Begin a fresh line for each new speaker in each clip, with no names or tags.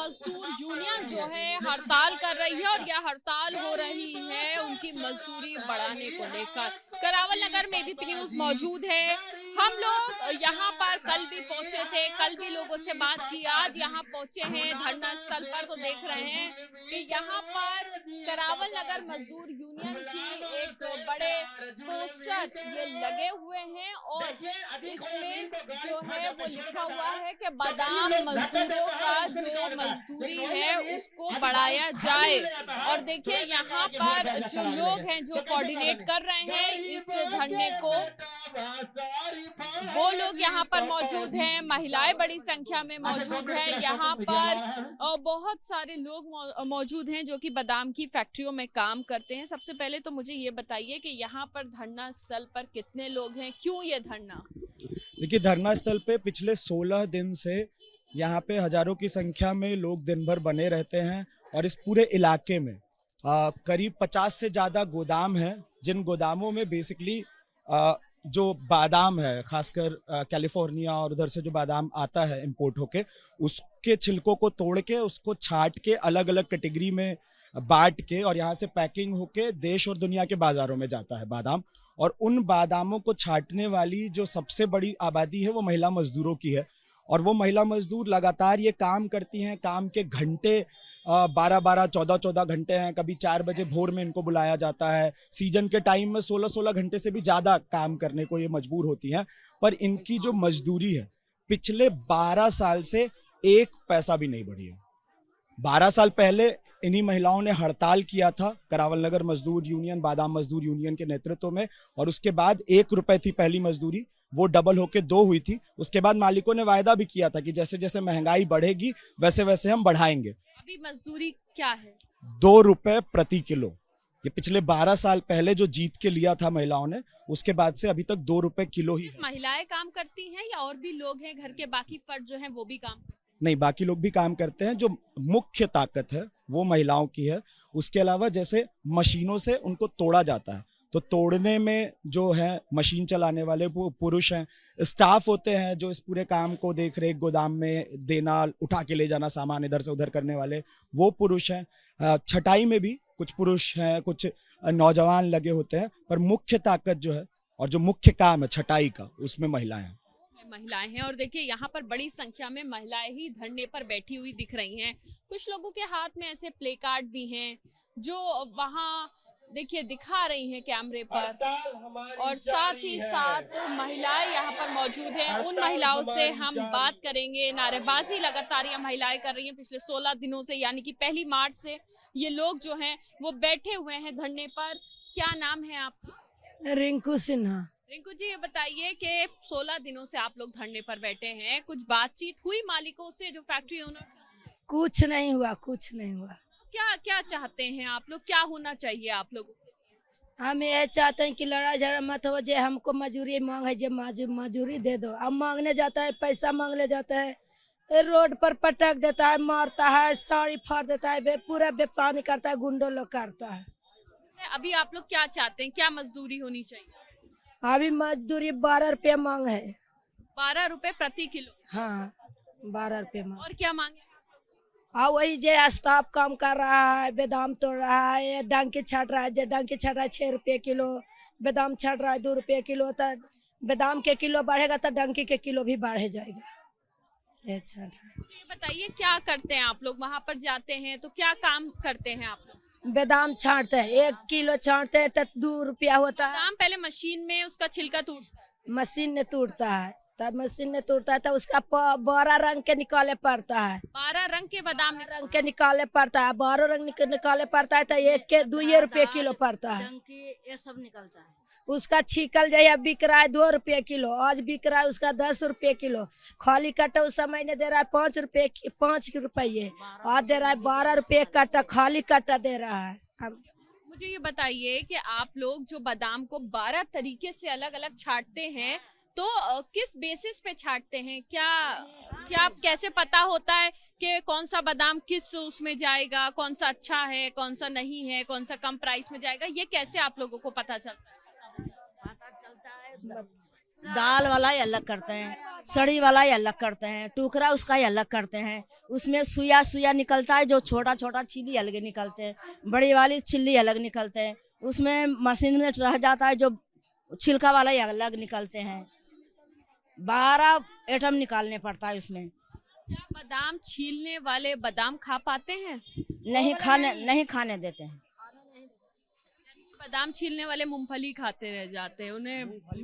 मजदूर यूनियन जो है हड़ताल कर रही है और यह हड़ताल हो रही है उनकी मजदूरी बढ़ाने को लेकर। करावल नगर में एबीपी न्यूज मौजूद है। हम लोग यहाँ पर कल भी पहुंचे थे, कल भी लोगों से बात की, आज यहाँ पहुंचे हैं धरना स्थल पर तो देख रहे हैं कि यहाँ पर करावल नगर मजदूर यूनियन की एक बड़े पोस्टर ये लगे हुए हैं और इसमें जो है वो लिखा हुआ है कि बादाम मजदूरों का जो मजदूरी है उसको बढ़ाया जाए। और देखिए यहाँ पर जो लोग हैं जो कोऑर्डिनेट कर रहे हैं इस धरने को, वो लोग यहाँ पर मौजूद हैं। महिलाएं बड़ी संख्या में मौजूद है यहाँ पर। बहुत सारे लोग मौजूद हैं जो कि बादाम की फैक्ट्रियों में काम करते हैं। सबसे पहले तो मुझे ये बताइए कि यहाँ पर धरना स्थल पर कितने लोग हैं, क्यों ये धरना?
देखिए, धरना स्थल पे पिछले 16 दिन से यहाँ पे हजारों की संख्या में लोग दिन भर बने रहते हैं और इस पूरे इलाके में करीब 50 से ज़्यादा गोदाम हैं, जिन गोदामों में बेसिकली जो बादाम है, खासकर कैलिफोर्निया और उधर से जो बादाम आता है इंपोर्ट होके, उसके छिलकों को तोड़ के उसको छाट के अलग अलग कैटेगरी में बांट के और यहाँ से पैकिंग होके देश और दुनिया के बाजारों में जाता है बादाम। और उन बादामों को छाटने वाली जो सबसे बड़ी आबादी है वो महिला मजदूरों की है और वो महिला मजदूर लगातार ये काम करती हैं। काम के घंटे 12-12, 14-14 घंटे हैं। कभी 4 बजे भोर में इनको बुलाया जाता है। सीजन के टाइम में 16-16 घंटे से भी ज़्यादा काम करने को ये मजबूर होती हैं। पर इनकी जो मजदूरी है पिछले 12 साल से एक पैसा भी नहीं बढ़ी है। 12 साल पहले इन्हीं महिलाओं ने हड़ताल किया था करावल नगर मजदूर यूनियन, बादाम मजदूर यूनियन के नेतृत्व में, और उसके बाद 1 रुपए थी पहली मजदूरी, वो डबल होके 2 हुई थी। उसके बाद मालिकों ने वायदा भी किया था कि जैसे जैसे महंगाई बढ़ेगी वैसे वैसे हम बढ़ाएंगे।
अभी मजदूरी क्या है?
2 रुपए प्रति किलो। ये पिछले 12 साल पहले जो जीत के लिया था महिलाओं ने, उसके बाद से अभी तक 2 रुपए किलो ही है।
महिलाएं काम करती हैं या और भी लोग हैं घर के बाकी फर्द जो हैं वो भी काम?
नहीं, बाकी लोग भी काम करते हैं। जो मुख्य ताकत है वो महिलाओं की है। उसके अलावा जैसे मशीनों से उनको तोड़ा जाता है तो तोड़ने में जो है मशीन चलाने वाले वो पुरुष हैं। स्टाफ होते हैं जो इस पूरे काम को देख रेख, गोदाम में देना, उठा के ले जाना सामान इधर से उधर करने वाले, वो पुरुष हैं। छटाई में भी कुछ पुरुष हैं, कुछ नौजवान लगे होते हैं, पर मुख्य ताकत जो है और जो मुख्य काम है छटाई का, उसमें महिलाएं हैं।
और देखिए यहाँ पर बड़ी संख्या में महिलाएं ही धरने पर बैठी हुई दिख रही हैं। कुछ लोगों के हाथ में ऐसे प्ले कार्ड भी हैं जो वहाँ देखिए दिखा रही हैं कैमरे पर, और साथ ही साथ महिलाएं यहाँ पर मौजूद हैं। उन महिलाओं से हम बात करेंगे। नारेबाजी लगातार ये महिलाएं कर रही हैं पिछले 16 दिनों से, यानी कि 1 मार्च से ये लोग जो हैं वो बैठे हुए हैं धरने पर। क्या नाम है आपका?
रिंकू सिन्हा।
रिंकू जी, ये बताइए कि 16 दिनों से आप लोग धरने पर बैठे हैं, कुछ बातचीत हुई मालिकों से, जो फैक्ट्री ओनर?
कुछ नहीं हुआ, कुछ नहीं हुआ।
क्या क्या चाहते हैं आप लोग, क्या होना चाहिए आप लोगों को?
हम ये चाहते हैं कि लड़ाई झगड़ा मत हो। जो हमको मजूरी मांग है, जो मजूरी दे दो। अब मांगने जाता है, पैसा मांगने जाता है, रोड पर पटक देता है, मारता है, साड़ी फाड़ देता है, पूरा बेपानी करता है, गुंडों लोग करता है।
अभी आप लोग क्या चाहते हैं, क्या मजदूरी होनी चाहिए?
अभी मजदूरी 12 रुपया मांग है।
12 रुपए प्रति किलो?
हाँ, 12 रुपया मांग।
और क्या मांगे?
हाँ, वही जो स्टाफ काम कर रहा है, बादाम तोड़ रहा है, डंकी छाट रहा है, जो डंकी छाट रहा है 6 रुपये किलो, बादाम छाट रहा है 2 रुपये किलो। तो बादाम के किलो बढ़ेगा तो डंकी के किलो भी बढ़ जाएगा। ये
बताइए क्या करते हैं आप लोग, वहाँ पर जाते हैं तो क्या काम करते हैं आप लोग?
बादाम छांटते हैं, 1 किलो छांटते हैं तो 2 रुपया होता है।
बादाम पहले मशीन में उसका छिलका टूटता है,
मशीन ने टूटता है, तब मशीन ने टूटता है तो उसका 12 रंग के निकाले पड़ता है।
12 रंग के बादाम
रंग के निकाले पड़ता है, 12 रंग निकाले पड़ता है तो 1 के 2 रुपये किलो पड़ता है।
ये सब निकलता है।
उसका छिकल जो है बिक रहा है 2 रुपये किलो, आज बिक रहा है उसका 10 रुपये किलो। खाली कट्टा उस समय ने दे रहा है 5 रुपये, आज दे रहा है 12 रुपये कट्टा, खाली कट्टा दे रहा है।
मुझे ये बताइए कि आप लोग जो बादाम को 12 तरीके से अलग अलग छांटते हैं तो किस बेसिस पे छांटते हैं? क्या कैसे पता होता है कि कौन सा बादाम किस उसमें जाएगा, कौन सा अच्छा है, कौन सा नहीं है, कौन सा कम प्राइस में जाएगा, ये कैसे आप लोगों को पता चलता है?
दाल वाला ही अलग करते हैं, सड़ी वाला ही अलग करते हैं, टुकड़ा उसका ही अलग करते हैं। उसमें सुया सुया निकलता है, जो छोटा छोटा छिली अलग निकलते हैं, बड़ी वाली छिल्ली अलग निकलते हैं। उसमें मशीन में रह जाता है, जो छिलका वाला ही अलग निकलते हैं। 12 आइटम निकालने पड़ता है उसमें।
क्या बादाम छीलने वाले बादाम खा पाते हैं?
नहीं खाने देते हैं।
बादाम छीलने वाले मूंगफली खाते रह जाते हैं,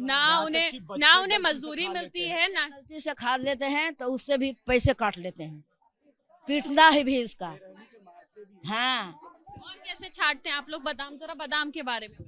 ना उन्हें मजदूरी मिलती है ना।
गलती से खा लेते हैं तो उससे भी पैसे काट लेते हैं, पीटना है भी उसका। हाँ,
और कैसे छांटते हैं आप लोग बादाम? जरा बादाम के बारे में।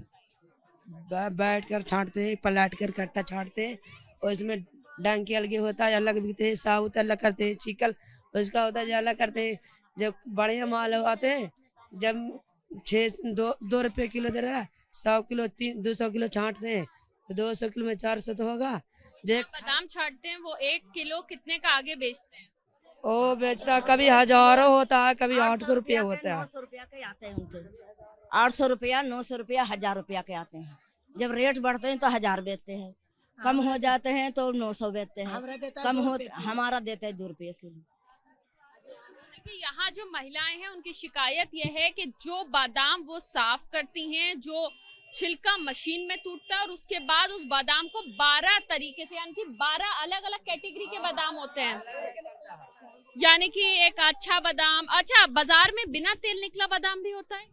बैठ कर छांटते हैं, पलट कर कट्टा छांटते हैं, और इसमें डंकी अलग होता है, अलग बिकते हैं, साबुत अलग करते हैं, चिकल उसका होता है जो अलग करते हैं। जब बढ़िया माल आते हैं, जब 2 रुपये किलो दे रहा है, 100 किलो 200 किलो छांटते हैं, 200 किलो में 400 तो होगा।
बादाम छांटते हैं, वो 1 किलो कितने का आगे बेचते हैं?
वो बेचता कभी हजारों होता है, कभी 800 रुपये होता है।
900 रुपया के आते हैं उनके, 800 रुपया, 900 रुपया, 1000 रुपया के आते हैं। जब रेट बढ़ते हैं तो 1000 बेचते हैं, कम हो जाते हैं तो 900 बेचते हैं, कम हो हमारा देते हैं 2 रुपये किलो।
देखिए, यहाँ जो महिलाएं हैं उनकी शिकायत ये है कि जो बादाम वो साफ करती हैं, जो छिलका मशीन में टूटता है, और उसके बाद उस बादाम को 12 तरीके से, यानी कि 12 अलग अलग कैटेगरी के बादाम होते हैं। यानी कि एक अच्छा बादाम, अच्छा बाजार में बिना तेल निकला बादाम भी होता है?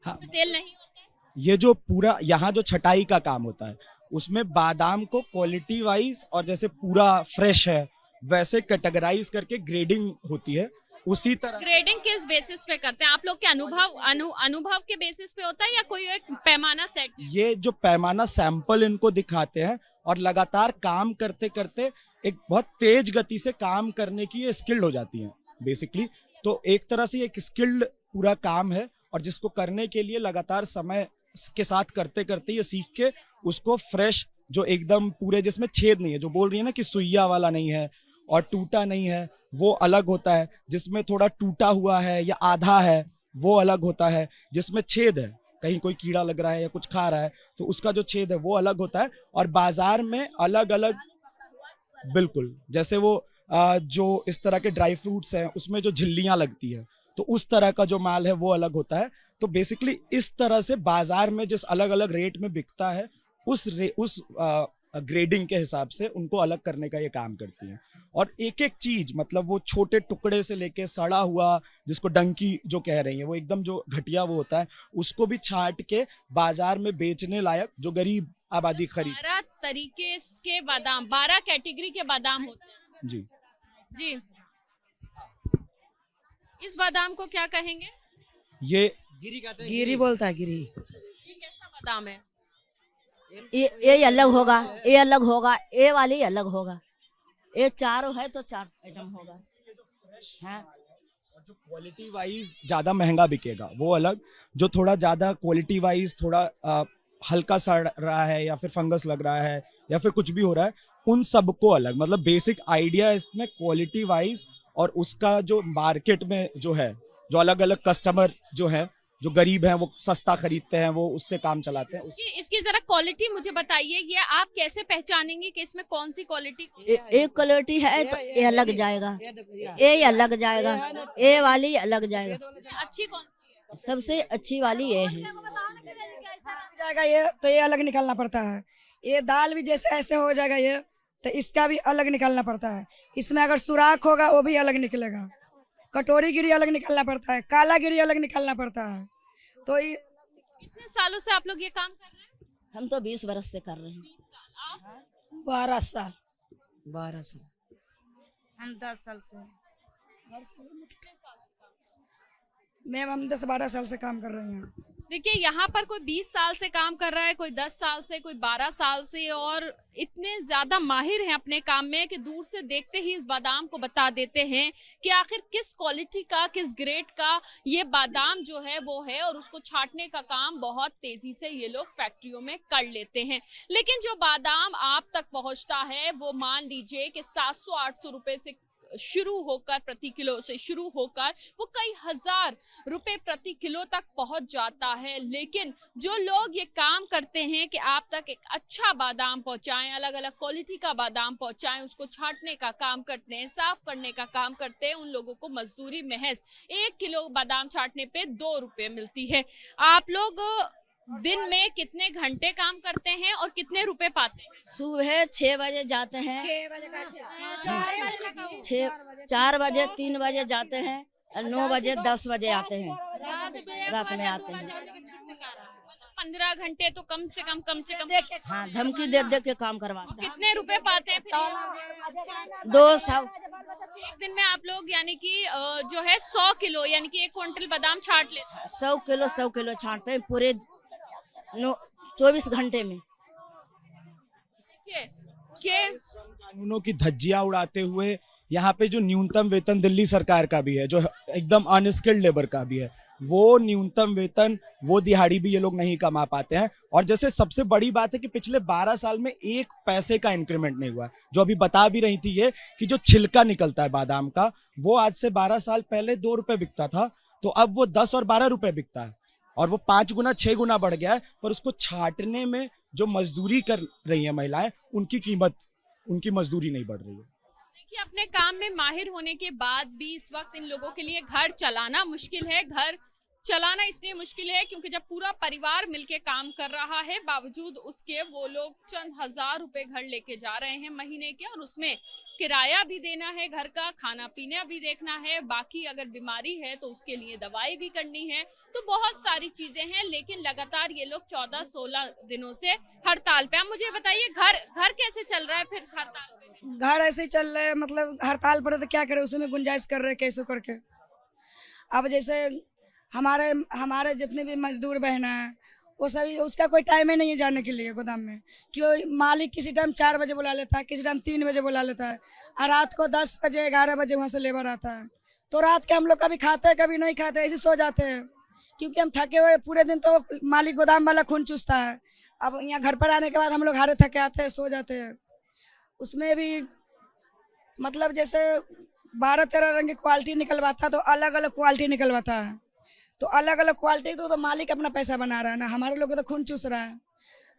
हाँ,
तेल नहीं होता है?
ये जो पूरा यहाँ जो छटाई का काम होता है, उसमें बादाम को क्वालिटी वाइज और जैसे पूरा फ्रेश है वैसे कैटेगराइज करके ग्रेडिंग होती है। उसी तरह
ग्रेडिंग किस बेसिस पे करते हैं आप लोग के? अनुभव के बेसिस पे होता है या कोई एक पैमाना सेट?
ये जो पैमाना सैंपल इनको दिखाते हैं, और लगातार काम करते करते एक बहुत तेज गति से काम करने की ये स्किल्ड हो जाती हैं बेसिकली। तो एक तरह से एक स्किल्ड पूरा काम है, और जिसको करने के लिए लगातार समय के साथ करते करते ये सीख के उसको फ्रेश, जो एकदम पूरे जिसमें छेद नहीं है, जो बोल रही है ना कि सुइया वाला नहीं है और टूटा नहीं है, वो अलग होता है। जिसमें थोड़ा टूटा हुआ है या आधा है वो अलग होता है। जिसमें छेद है, कहीं कोई कीड़ा लग रहा है या कुछ खा रहा है तो उसका जो छेद है वो अलग होता है। और बाजार में अलग अलग, बिल्कुल जैसे वो जो इस तरह के ड्राई फ्रूट्स हैं उसमें जो झिल्लियां लगती है, तो उस तरह का जो माल है वो अलग होता है। तो बेसिकली इस तरह से बाजार में जिस अलग अलग रेट में बिकता है उस ग्रेडिंग के हिसाब से उनको अलग करने का ये काम करती हैं। और एक एक चीज, मतलब वो छोटे टुकड़े से लेके सड़ा हुआ, जिसको डंकी जो कह रही है, वो एकदम जो घटिया वो होता है, उसको भी छांट के बाजार में बेचने लायक जो गरीब आबादी खरीद।
12 तरीके के बादाम, 12 कैटेगरी के बादाम होते हैं।
जी
जी, इस बादाम को क्या कहेंगे?
ये
गिरी बोलता है, गिरी।
ये कैसा बादाम है?
ये अलग होगा, ये अलग होगा, ये वाली अलग होगा। ये चारों है तो 4 आइटम होगा। हाँ,
और जो क्वालिटी वाइज ज्यादा महंगा बिकेगा वो अलग, जो थोड़ा ज्यादा क्वालिटी वाइज थोड़ा हल्का सड़ रहा है या फिर फंगस लग रहा है या फिर कुछ भी हो रहा है, उन सबको अलग। मतलब बेसिक आइडिया इसमें क्वालिटी वाइज और उसका जो मार्केट में जो है, जो अलग अलग कस्टमर जो है, जो गरीब हैं वो सस्ता खरीदते हैं, वो उससे काम चलाते हैं।
इसकी जरा क्वालिटी मुझे बताइए, ये आप कैसे पहचानेंगे कि इसमें कौन सी क्वालिटी?
एक क्वालिटी है तो ये अलग जाएगा, ये अलग जाएगा, ये वाली अलग जाएगा।
अच्छी कौन सी है?
सबसे अच्छी वाली ये है।
जाएगा ये तो ये अलग निकालना पड़ता है। ये दाल भी जैसे ऐसे हो जाएगा ये, तो इसका भी अलग निकालना पड़ता है। इसमें अगर सुराख होगा वो भी अलग निकलेगा। कटोरी गिरी अलग निकालना पड़ता है, काला गिरी अलग निकालना पड़ता है। तो ये
कितने सालों से आप लोग ये काम कर रहे हैं?
हम तो 20 बरस से कर रहे हैं।
12 साल। 12 साल।
हम 10 साल से।
मैम हम 10-12 साल से काम कर रहे हैं।
देखिए, यहाँ पर कोई 20 साल से काम कर रहा है, कोई 10 साल से, कोई 12 साल से, और इतने ज्यादा माहिर हैं अपने काम में कि दूर से देखते ही इस बादाम को बता देते हैं कि आखिर किस क्वालिटी का, किस ग्रेड का ये बादाम जो है वो है, और उसको छांटने का काम बहुत तेजी से ये लोग फैक्ट्रियों में कर लेते हैं। लेकिन जो बादाम आप तक पहुंचता है वो मान लीजिए कि 700-800 रुपए से शुरू होकर प्रति किलो से शुरू होकर वो कई हजार रुपए प्रति किलो तक पहुंच जाता है। लेकिन जो लोग ये काम करते हैं कि आप तक एक अच्छा बादाम पहुंचाएं, अलग अलग क्वालिटी का बादाम पहुंचाएं, उसको छांटने का काम करते हैं, साफ करने का काम करते हैं, उन लोगों को मजदूरी महज 1 किलो बादाम छांटने पे 2 रुपए मिलती है। आप लोग दिन में कितने घंटे काम करते हैं और कितने रुपए पाते हैं?
सुबह 6 बजे जाते हैं, 4 बजे 3 बजे जाते हैं और 9 बजे 10 बजे आते हैं, रात में आते हैं।
15 घंटे तो कम से कम
हाँ, धमकी दे दे के काम करवाते हैं।
कितने रुपए पाते हैं फिर?
200।
एक दिन में आप लोग यानी कि जो है 100 किलो यानी कि 1 क्विंटल बादाम छांट लेते हैं।
100 किलो छांटते हैं पूरे 24 घंटे में।
कानूनों की धज्जियां उड़ाते हुए यहाँ पे जो न्यूनतम वेतन दिल्ली सरकार का भी है, जो एकदम अनस्किल्ड लेबर का भी है, वो न्यूनतम वेतन, वो दिहाड़ी भी ये लोग नहीं कमा पाते हैं। और जैसे सबसे बड़ी बात है कि पिछले 12 साल में 1 पैसे का इंक्रीमेंट नहीं हुआ। जो अभी बता भी रही थी ये कि जो छिलका निकलता है बादाम का, वो आज से 12 साल पहले 2 रुपए बिकता था, तो अब वो 10 और 12 रुपए बिकता है, और वो 5 गुना 6 गुना बढ़ गया है। पर उसको छांटने में जो मजदूरी कर रही है महिलाएं, उनकी मजदूरी नहीं बढ़ रही है।
कि अपने काम में माहिर होने के बाद भी इस वक्त इन लोगों के लिए घर चलाना मुश्किल है। घर चलाना इसलिए मुश्किल है क्योंकि जब पूरा परिवार मिलके काम कर रहा है, बावजूद उसके वो लोग चंद हजार रुपए घर लेके जा रहे हैं महीने के, और उसमें किराया भी देना है, घर का खाना पीना भी देखना है, बाकी अगर बीमारी है तो उसके लिए दवाई भी करनी है, तो बहुत सारी चीजें हैं। लेकिन लगातार ये लोग 14-16 दिनों से हड़ताल पे। आप मुझे बताइए घर कैसे चल रहा है फिर हड़ताल पे?
घर ऐसे ही चल रहे हैं, मतलब हड़ताल पर तो क्या करे, उसी में गुंजाइश कर रहे हैं कैसे करके। अब जैसे हमारे जितने भी मजदूर बहना है, वो सभी, उसका कोई टाइम ही नहीं है जाने के लिए गोदाम में, क्यों मालिक किसी टाइम 4 बजे बुला लेता है, किसी टाइम 3 बजे बुला लेता है, और रात को 10 बजे 11 बजे वहाँ से लेबर आता है। तो रात के हम लोग कभी खाते हैं कभी नहीं खाते, ऐसे सो जाते हैं, क्योंकि हम थके हुए पूरे दिन, तो मालिक गोदाम वाला खून चूसता है। अब यहाँ घर पर आने के बाद हम लोग हारे थके आते हैं, सो जाते हैं। उसमें भी मतलब जैसे 12-13 रंग की क्वालिटी निकलवाता है, तो अलग अलग क्वालिटी निकलवाता है, तो अलग अलग क्वालिटी तो मालिक अपना पैसा बना रहा है ना, हमारे लोगों को तो खून चूस रहा है।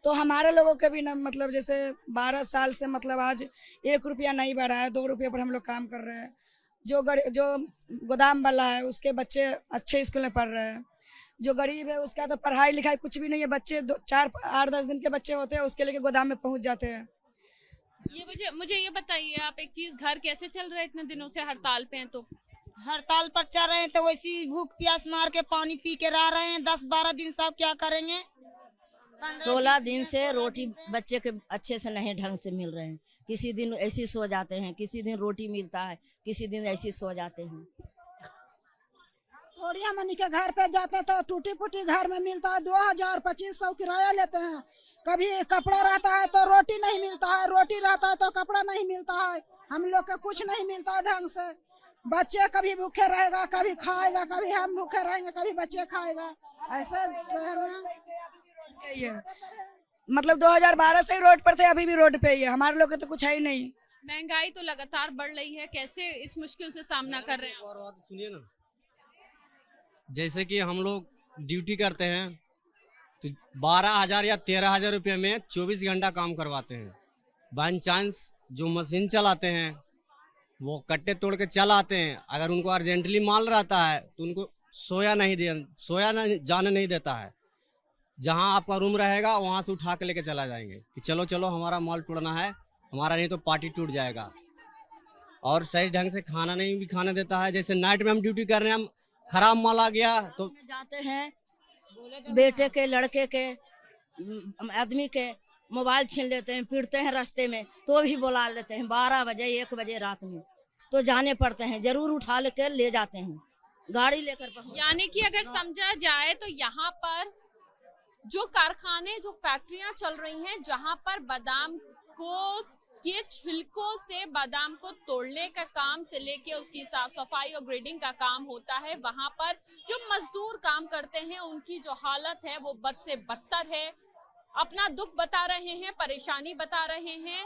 तो हमारे लोगों के भी ना, मतलब जैसे 12 साल से मतलब आज 1 रुपया नहीं बढ़ा है, 2 रुपये पर हम लोग काम कर रहे हैं। जो गोदाम वाला है उसके बच्चे अच्छे स्कूल में पढ़ रहे हैं, जो गरीब है उसका तो पढ़ाई लिखाई कुछ भी नहीं है, बच्चे 4-8-10 दिन के बच्चे होते हैं, उसके लेके गोदाम में पहुँच जाते हैं।
ये मुझे ये बताइए आप एक चीज, घर कैसे चल रहा है इतने दिनों से हड़ताल पे हैं? तो
हड़ताल पर चल रहे हैं तो वैसी भूख प्यास मार के पानी पी के रह रहे हैं। 10-12 दिन से क्या करेंगे?
16 दिन से रोटी बच्चे के अच्छे से नहीं ढंग से मिल रहे हैं। किसी दिन ऐसी सो जाते हैं, किसी दिन रोटी मिलता है, किसी दिन ऐसी सो जाते हैं।
थोड़ी हमनी के घर पे जाते तो टूटी फूटी घर में मिलता है, 2000-2500 किराया लेते हैं। कभी कपड़ा रहता है तो रोटी नहीं मिलता है, रोटी रहता है तो कपड़ा नहीं मिलता है, हम लोग का कुछ नहीं मिलता है ढंग से। बच्चे कभी भूखे रहेगा, कभी खाएगा, कभी हम भूखे रहेंगे, कभी बच्चे खाएगा, ऐसे
मतलब 2012 से ही रोड पर थे, अभी भी रोड पे ही है, हमारे लोग तो कुछ है ही नहीं।
महंगाई तो लगातार बढ़ रही है, कैसे इस मुश्किल से सामना कर रहे हैं?
सुनिए ना, जैसे कि हम लोग ड्यूटी करते हैं तो 12,000 या 13,000 रुपये में 24 घंटा काम करवाते हैं। बाई चांस जो मशीन चलाते हैं वो कट्टे तोड़ के चल आते हैं, अगर उनको अर्जेंटली माल रहता है तो उनको सोया जाने नहीं देता है। जहां आपका रूम रहेगा वहां से उठा के लेके चला जाएंगे कि चलो चलो हमारा माल टूटना है, हमारा नहीं तो पार्टी टूट जाएगा। और सही ढंग से खाना नहीं भी खाने देता है। जैसे नाइट में हम ड्यूटी कर रहे हैं, हम खराब माल आ गया तो
जाते हैं, बेटे के, लड़के के, आदमी के मोबाइल छीन लेते हैं, पीटते हैं रास्ते में, तो भी बुला लेते हैं 12 बजे 1 बजे रात में, तो जाने पड़ते हैं, जरूर उठा लेकर ले जाते हैं, गाड़ी लेकर।
यानी कि अगर समझा जाए तो यहाँ पर जो कारखाने, जो फैक्ट्रियां चल रही हैं, जहां पर बादाम को के छिलकों से बादाम को तोड़ने का काम से लेके उसकी साफ सफाई और ग्रेडिंग का काम होता है, वहां पर जो मजदूर काम करते हैं उनकी जो हालत है वो बद से बदतर है। अपना दुख बता रहे हैं, परेशानी बता रहे हैं,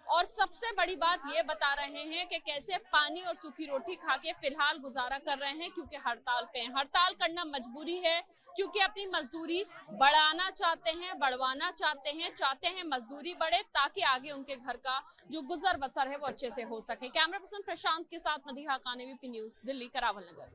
और सबसे बड़ी बात ये बता रहे हैं कि कैसे पानी और सूखी रोटी खा के फिलहाल गुजारा कर रहे हैं, क्योंकि हड़ताल पे हैं। हड़ताल करना मजबूरी है, क्योंकि अपनी मजदूरी बढ़ाना चाहते हैं, बढ़वाना चाहते हैं मजदूरी बढ़े, ताकि आगे उनके घर का जो गुजर बसर है वो अच्छे से हो सके। कैमरा पर्सन प्रशांत के साथ मदीहा खान, ABP न्यूज़, दिल्ली, करावल नगर।